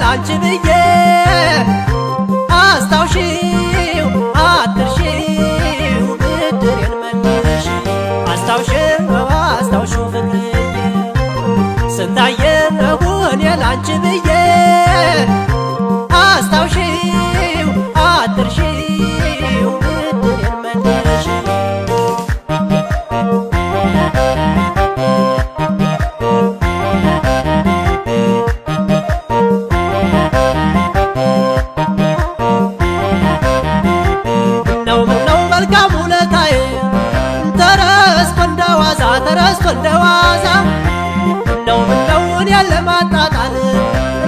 ላንቺ ብዬ አስታውሺው አትርሺው ብድሬን መልሽ አስታውሺው ፍቅርዬ ስንታየሁ እኔ ላንቺ ብዬ አስታውሺው አትርሺው ብድሬን መልሽ ተረስቶ እንደዋዛ ምነው እኔን ለማጣጣል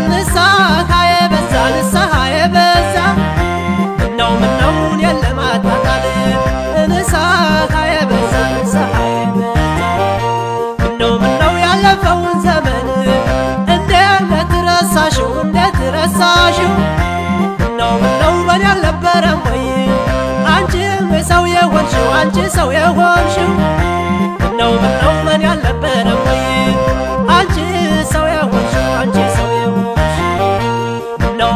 ንስሐ የበዛ ምነው እኔን ለማጣጣል ንስሐ የበዛ ምነው ያለፈውን ዘመን እንዴት ረሳሽው ምነው በኔ አልነበረም ወይ አንቺ ሰው የሆንሽው ምነው በኔ አልነበረም ወይ አንቺ ሰው የሆንሽው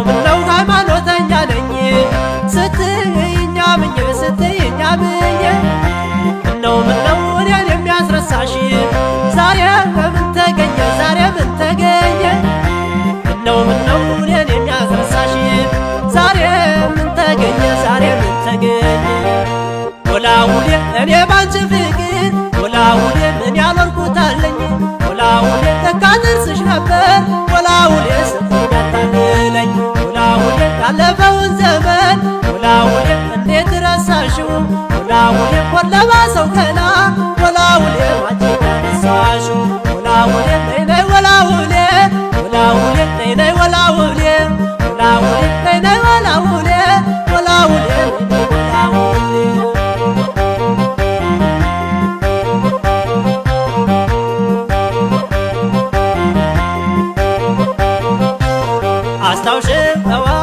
ምነው ሃይማኖተኛ ነኝ ስትይኝ አምኜ ምነው እኔን የሚያስረሳሽ ዛሬ ምን ተገኘ ምነው እኔን የሚያስረሳሽ ዛሬ ምን ተገኘ ወላውሌ እኔ ባንቺ ፍቅር ወላውሌ ምን ያልወርኩታለኝ ወላውሌ ለካ ጥርስሽ ነበር ወላውሌ ስትያታልለኝ ወላውሌ ያለፈውን ዘመን ወላውሌ እንዴት ረሳሽው ወላውሌ ወለባ ሰው ከላ ወላውሌ አንቺ ያነሳሽው ወላውሌ ነይ ወላውሌ ነይ ወላውሌ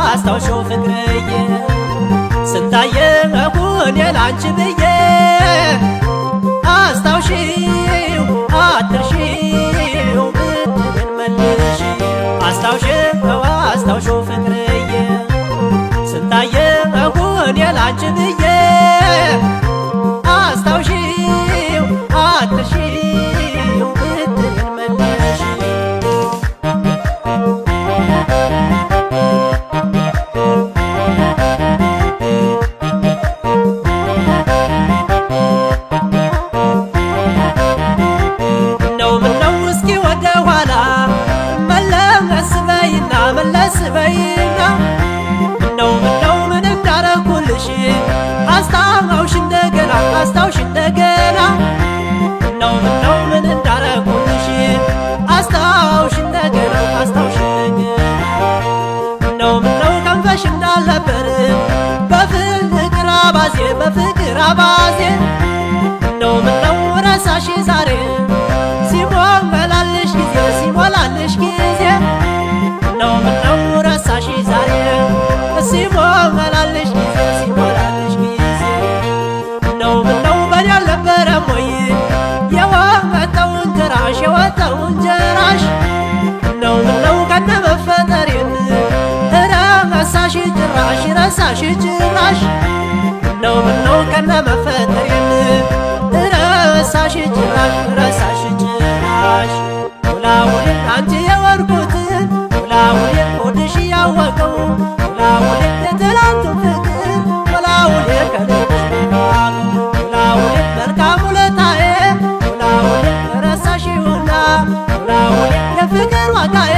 አስታውሺው ፍቅርዬ ስንታየሁ እኔ ላንቺ ብዬ አስታውሺው አትርሺው ብድሬን መልሽ አስታውሺው ፍቅርዬ ስንታየሁ እኔ ላንቺ ብዬ አስታውሺው አትርሺው ብድሬን መልሽ መለስ በይና ምነው ምን እንዳረኩልሽ አስታውሽ እንደገና ምነው ምን እንዳረኩልሽ አስታውሽ እንደገና ምነው ከንፈሽ እንዳልነበር በፍቅር አባዜ ምነው ረሳሽ ዛሬ ሲሞላልሽ ጊዜ ምነው ረሳሽ ዛሬ ሲሞላልሽ ጊዜ ምነው በኔ አልነበረም ወይ የወጣውን ጀራሽ ምነው ከነ መፈጠሬን ረሳሽ ጭራሽ ምነው ከነ መፈጠሬን ረሳሽ ጭራሽ ወላውሌ አንቺ የወርኩትን ወላውሌ ሆድሽ ያወቀው ወላውሌ የትላንቱ ፍቅር ወላውሌ ከልብሽ ወላውሌ መልካም ውለታዬ ወላውሌ ረሳሽውና ወላውሌ የፍቅር ዋጋዬ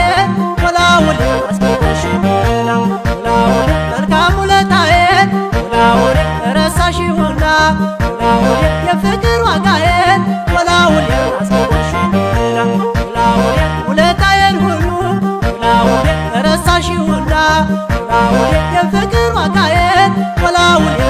ወላውሌ አስቀረሽውና ወላውሌ መልካም ውለታዬ ወላውሌ ረሳሽውና ወላውሌ የፍቅር ዋጋዬ ወላውሌ አስቀረሽውና ወላውሌ ውለታዬን ሁሉ ወላውሌ ረሳሽውና ወላውሌ የፍቅር ዋጋዬ ወላውሌ